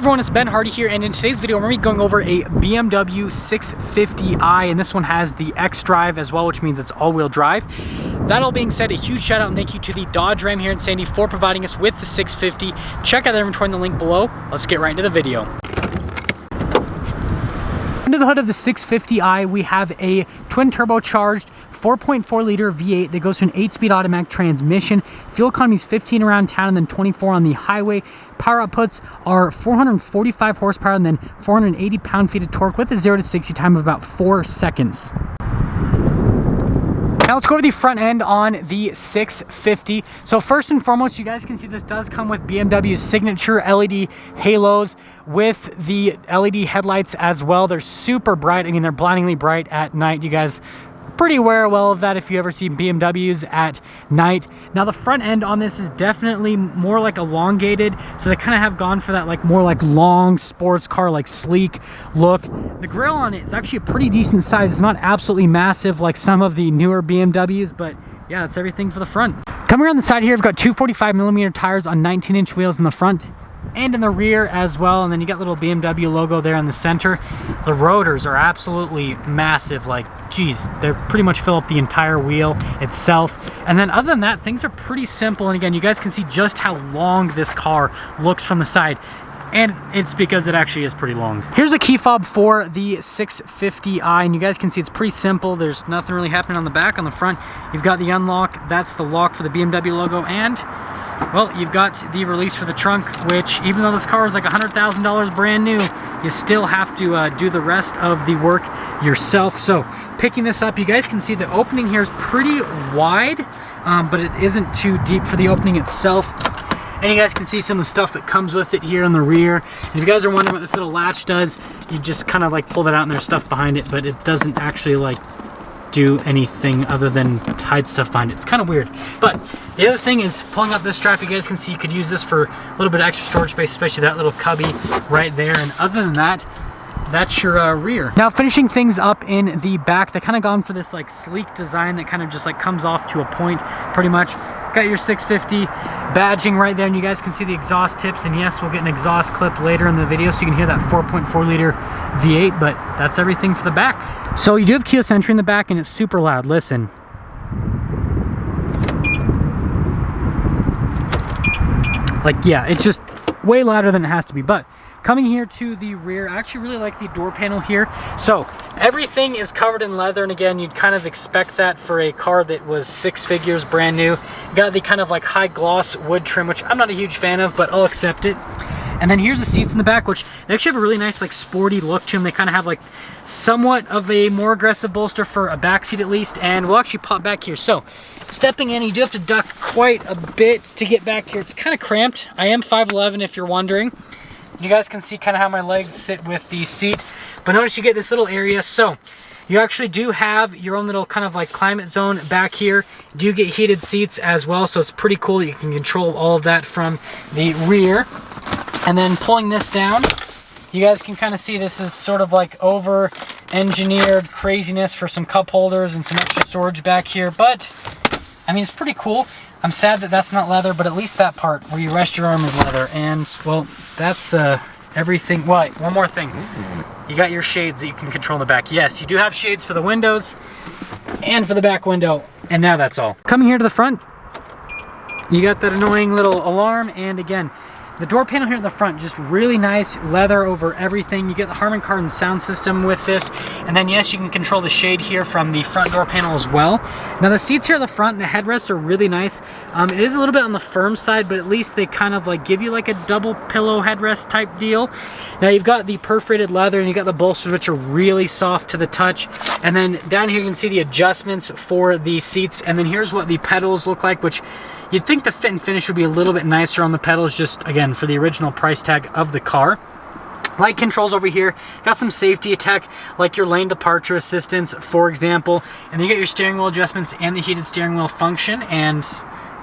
everyone, it's Ben Hardy here, and in today's video, we're going to be going over a BMW 650i, and this one has the X-Drive as well, which means it's all-wheel drive. That all being said, a huge shout out and thank you to the Dodge Ram here in Sandy for providing us with the 650. Check out their inventory in the link below. Let's get right into the video. Under the hood of the 650i, we have a twin turbocharged 4.4 liter V8 that goes to an 8-speed automatic transmission. Fuel economy is 15 around town and then 24 on the highway. Power outputs are 445 horsepower and then 480 pound-feet of torque with a 0 to 60 time of about 4 seconds. Now let's go over the front end on the 650. So first and foremost, you guys can see this does come with BMW's signature LED halos with the LED headlights as well. They're super bright. I mean, they're blindingly bright at night. You guys pretty aware well of that if you ever see BMWs at night. Now the front end on this is definitely more like elongated, so they kind of have gone for that like more like long sports car, like sleek look. The grille on it is actually a pretty decent size. It's not absolutely massive like some of the newer BMWs, but yeah, that's everything for the front. Coming around the side here, we've got two 45mm tires on 19-inch wheels in the front and in the rear as well, and then you got little BMW logo there in the center. The rotors are absolutely massive, like geez, they're pretty much fill up the entire wheel itself. And then other than that, things are pretty simple, and again, you guys can see just how long this car looks from the side, and it's because it actually is pretty long. Here's a key fob for the 650i, and you guys can see it's pretty simple. There's nothing really happening on the back. On the front, you've got the unlock, that's the lock for the BMW logo, and well, you've got the release for the trunk, which even though this car is like $100,000 brand new, you still have to do the rest of the work yourself. So picking this up, you guys can see the opening here is pretty wide, but it isn't too deep for the opening itself. And you guys can see some of the stuff that comes with it here in the rear. And if you guys are wondering what this little latch does, you just kind of like pull that out and there's stuff behind it, but it doesn't actually like do anything other than hide stuff behind it. It's kind of weird. But the other thing is pulling up this strap, you guys can see you could use this for a little bit of extra storage space, especially that little cubby right there. And other than that, that's your rear. Now finishing things up in the back, they kind of gone for this like sleek design that kind of just like comes off to a point pretty much. Got your 650 badging right there, and you guys can see the exhaust tips, and yes, we'll get an exhaust clip later in the video so you can hear that 4.4 liter V8, but that's everything for the back. So you do have keyless entry in the back, and it's super loud. Listen. Like, yeah, it's just way louder than it has to be. But coming here to the rear, I actually really like the door panel here. So everything is covered in leather, and again, you'd kind of expect that for a car that was 6 figures brand new. Got the kind of like high gloss wood trim, which I'm not a huge fan of, but I'll accept it. And then here's the seats in the back, which they actually have a really nice like sporty look to them. They kind of have like somewhat of a more aggressive bolster for a back seat at least, and we'll actually pop back here. So stepping in, you do have to duck quite a bit to get back here. It's kind of cramped. I am 5'11" if you're wondering. You guys can see kind of how my legs sit with the seat, but notice you get this little area. So you actually do have your own little kind of like climate zone back here. You do get heated seats as well, so it's pretty cool that you can control all of that from the rear. And then pulling this down, you guys can kind of see this is sort of like over engineered craziness for some cup holders and some extra storage back here, but I mean, it's pretty cool. I'm sad that that's not leather, but at least that part where you rest your arm is leather. And well, that's everything. Well, one more thing. You got your shades that you can control in the back. Yes, you do have shades for the windows and for the back window. And now that's all. Coming here to the front, you got that annoying little alarm. And again, the door panel here in the front, just really nice leather over everything. You get the Harman Kardon sound system with this. And then yes, you can control the shade here from the front door panel as well. Now the seats here at the front, the headrests are really nice. It is a little bit on the firm side, but at least they kind of like give you like a double pillow headrest type deal. Now you've got the perforated leather, and you got the bolsters, which are really soft to the touch. And then down here you can see the adjustments for the seats. And then here's what the pedals look like, which you'd think the fit and finish would be a little bit nicer on the pedals, just again for the original price tag of the car. Light controls over here, got some safety tech like your lane departure assistance, for example, and then you get your steering wheel adjustments and the heated steering wheel function, and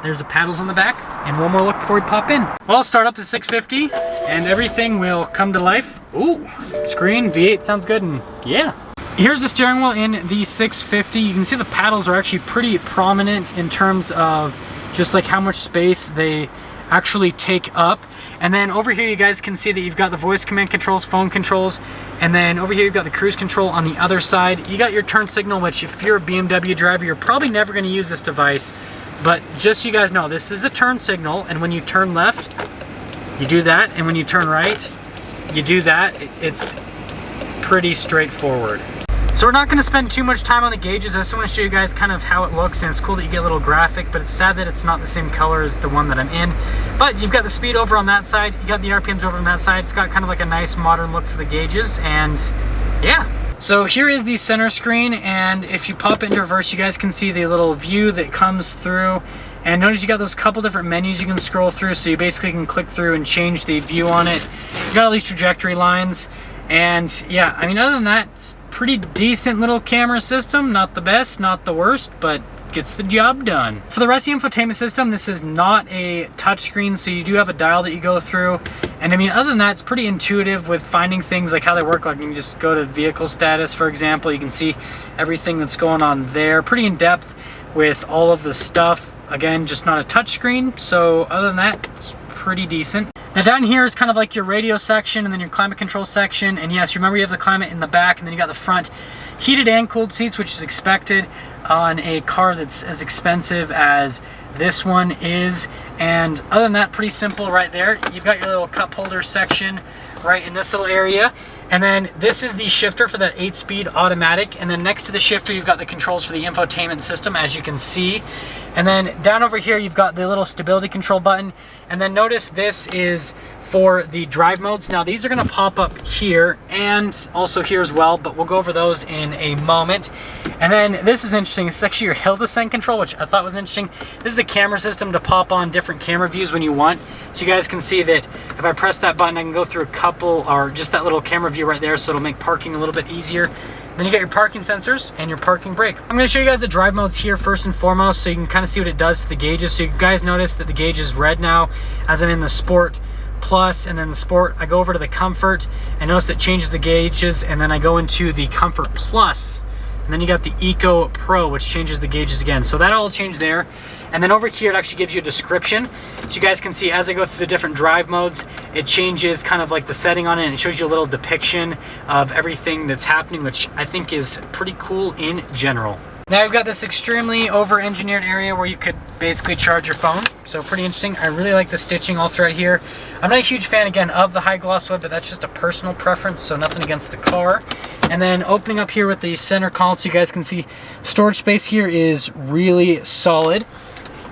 there's the paddles on the back. And one more look before we pop in. Well, I'll start up the 650 and everything will come to life. Ooh, screen, V8 sounds good, and yeah. Here's the steering wheel in the 650. You can see the paddles are actually pretty prominent in terms of just like how much space they actually take up. And then over here you guys can see that you've got the voice command controls, phone controls, and then over here you've got the cruise control on the other side. You got your turn signal, which if you're a BMW driver, you're probably never going to use this device, but just so you guys know, this is a turn signal, and when you turn left, you do that, and when you turn right, you do that. It's pretty straightforward. So we're not going to spend too much time on the gauges. I just want to show you guys kind of how it looks, and it's cool that you get a little graphic, but it's sad that it's not the same color as the one that I'm in. But you've got the speed over on that side, you got the RPMs over on that side. It's got kind of like a nice modern look for the gauges, and yeah. So here is the center screen, and if you pop it into reverse, you guys can see the little view that comes through. And notice you got those couple different menus you can scroll through, so you basically can click through and change the view on it. You got all these trajectory lines, and yeah, I mean, other than that, it's pretty decent little camera system. Not the best, not the worst, but gets the job done. For the rest of the infotainment system, this is not a touchscreen, so you do have a dial that you go through. And I mean, other than that, it's pretty intuitive with finding things like how they work. Like you can just go to vehicle status, for example. You can see everything that's going on there. Pretty in depth with all of the stuff. Again, just not a touchscreen. So other than that, it's pretty decent. Now down here is kind of like your radio section and then your climate control section. And yes, remember you have the climate in the back, and then you got the front heated and cooled seats, which is expected on a car that's as expensive as this one is. And other than that, pretty simple right there. You've got your little cup holder section right in this little area. And then this is the shifter for that 8-speed automatic. And then next to the shifter, you've got the controls for the infotainment system, as you can see. And then down over here, you've got the little stability control button. And then notice this is for the drive modes. Now these are gonna pop up here and also here as well, but we'll go over those in a moment. And then this is interesting. This is actually your hill descent control, which I thought was interesting. This is the camera system to pop on different camera views when you want. So you guys can see that if I press that button, I can go through a couple, or just that little camera view right there, so it'll make parking a little bit easier. Then you got your parking sensors and your parking brake. I'm going to show you guys the drive modes here first and foremost, so you can kind of see what it does to the gauges. So you guys notice that the gauge is red now as I'm in the Sport Plus, and then the Sport. I go over to the Comfort and notice it changes the gauges, and then I go into the Comfort Plus, and then you got the Eco Pro, which changes the gauges again. So that all changed there. And then over here, it actually gives you a description. So you guys can see as I go through the different drive modes, it changes kind of like the setting on it, and it shows you a little depiction of everything that's happening, which I think is pretty cool in general. Now you've got this extremely over-engineered area where you could basically charge your phone. So pretty interesting. I really like the stitching all throughout here. I'm not a huge fan, again, of the high gloss wood, but that's just a personal preference, so nothing against the car. And then opening up here with the center console, so you guys can see storage space here is really solid.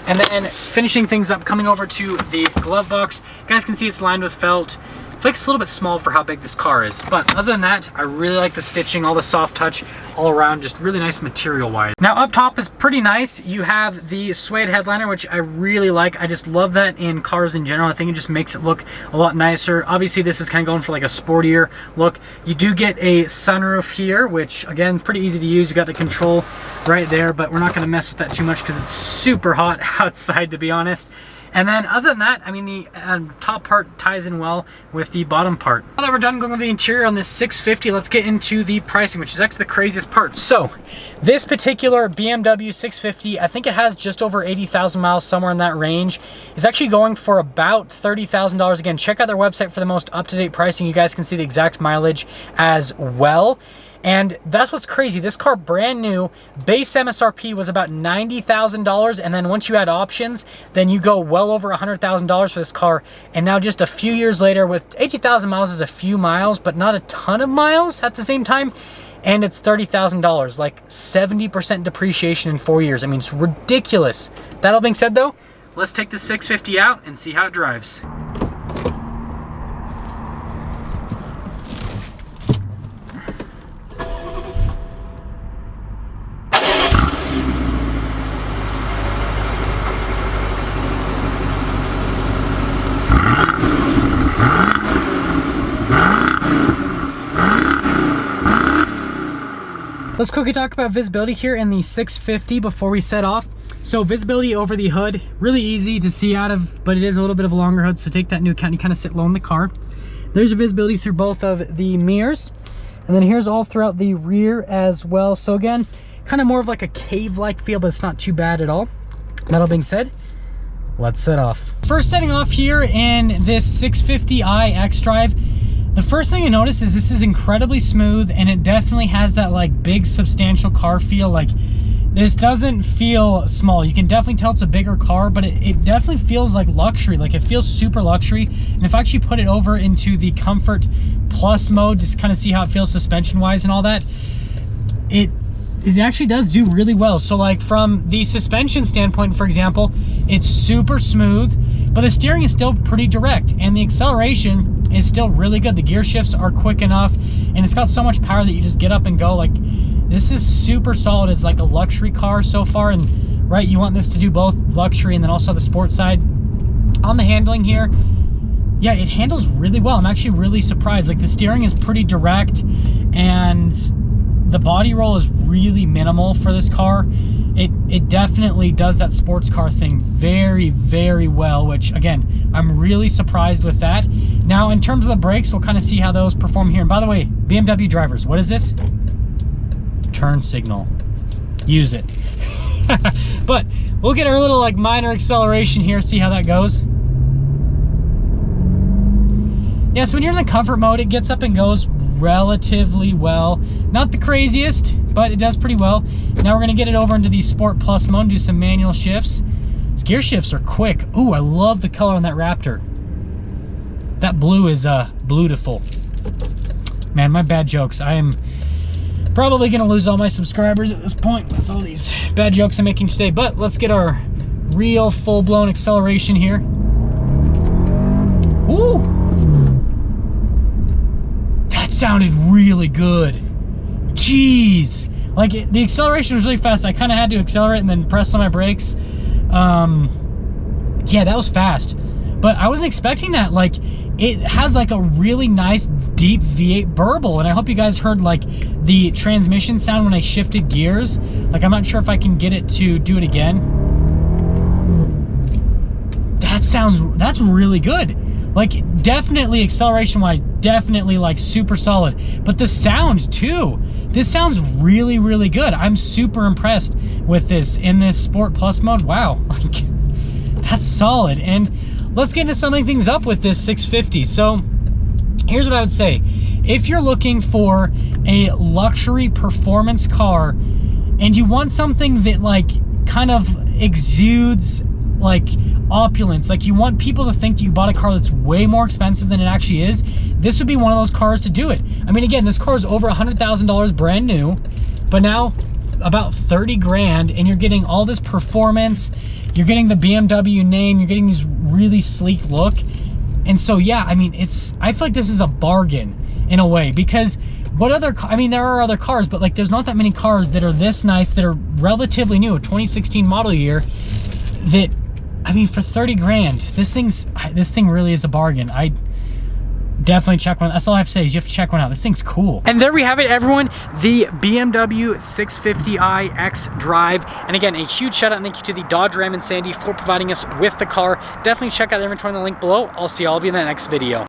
And then finishing things up, coming over to the glove box, you guys can see it's lined with felt. I feel like it's a little bit small for how big this car is, but other than that, I really like the stitching, all the soft touch all around, just really nice material wise. Now up top is pretty nice. You have the suede headliner, which I really like. I just love that in cars in general. I think it just makes it look a lot nicer. Obviously this is kind of going for like a sportier look. You do get a sunroof here, which again, pretty easy to use. You got the control right there, but we're not going to mess with that too much because it's super hot outside, to be honest. And then other than that, I mean, the top part ties in well with the bottom part. Now that we're done going over the interior on this 650, let's get into the pricing, which is actually the craziest part. So this particular BMW 650, I think it has just over 80,000 miles, somewhere in that range, is actually going for about $30,000. Again, check out their website for the most up-to-date pricing. You guys can see the exact mileage as well. And that's what's crazy. This car, brand new, base MSRP was about $90,000, and then once you add options, then you go well over $100,000 for this car. And now just a few years later, with 80,000 miles is a few miles, but not a ton of miles at the same time, and it's $30,000, like 70% depreciation in 4 years. I mean, it's ridiculous. That all being said though, let's take the 650 out and see how it drives. Let's quickly talk about visibility here in the 650 before we set off. So visibility over the hood, really easy to see out of, but it is a little bit of a longer hood, so take that into account. You kind of sit low in the car. There's your visibility through both of the mirrors. And then here's all throughout the rear as well. So again, kind of more of like a cave-like feel, but it's not too bad at all. That all being said, let's set off. First setting off here in this 650i xDrive, the first thing I notice is this is incredibly smooth, and it definitely has that like big substantial car feel. Like this doesn't feel small. You can definitely tell it's a bigger car, but it definitely feels like luxury. Like it feels super luxury. And if I actually put it over into the Comfort Plus mode, just kind of see how it feels suspension wise and all that, it actually does do really well. So like from the suspension standpoint, for example, it's super smooth, but the steering is still pretty direct, and the acceleration is still really good. The gear shifts are quick enough, and it's got so much power that you just get up and go. Like this is super solid. It's like a luxury car so far, and right, you want this to do both luxury and then also the sports side. On the handling here, yeah, it handles really well. I'm actually really surprised. Like the steering is pretty direct, and the body roll is really minimal for this car. It definitely does that sports car thing very, very well, which again, I'm really surprised with that. Now, in terms of the brakes, we'll kind of see how those perform here. And by the way, BMW drivers, what is this? Turn signal. Use it. But we'll get our little like minor acceleration here, see how that goes. Yeah, so when you're in the comfort mode, it gets up and goes relatively well. Not the craziest, but it does pretty well. Now we're gonna get it over into the Sport Plus mode and do some manual shifts. These gear shifts are quick. Ooh, I love the color on that Raptor. That blue is beautiful. Man, my bad jokes. I am probably gonna lose all my subscribers at this point with all these bad jokes I'm making today, but let's get our real full-blown acceleration here. Ooh! That sounded really good. Jeez. Like the acceleration was really fast. I kind of had to accelerate and then press on my brakes. Yeah, that was fast. But I wasn't expecting that. Like it has like a really nice deep V8 burble, and I hope you guys heard like the transmission sound when I shifted gears. Like I'm not sure if I can get it to do it again. That's really good. Like definitely acceleration wise, definitely like super solid, but the sound too, this sounds really, really good. I'm super impressed with this in this Sport Plus mode. Wow, like that's solid. And let's get into summing things up with this 650. So here's what I would say. If you're looking for a luxury performance car and you want something that like kind of exudes like opulence, like you want people to think that you bought a car that's way more expensive than it actually is, this would be one of those cars to do it. I mean, again, this car is over $100,000 brand new, but now about 30 grand, and you're getting all this performance, you're getting the BMW name, you're getting these really sleek look. And so yeah, I mean, I feel like this is a bargain in a way, because what other, I mean, there are other cars, but like there's not that many cars that are this nice, that are relatively new, a 2016 model year, that, I mean, for 30 grand, this thing really is a bargain. I definitely check one. That's all I have to say is you have to check one out. This thing's cool. And there we have it, everyone. The BMW 650i xDrive. And again, a huge shout out and thank you to the Dodge Ram and Sandy for providing us with the car. Definitely check out their inventory in the link below. I'll see all of you in the next video.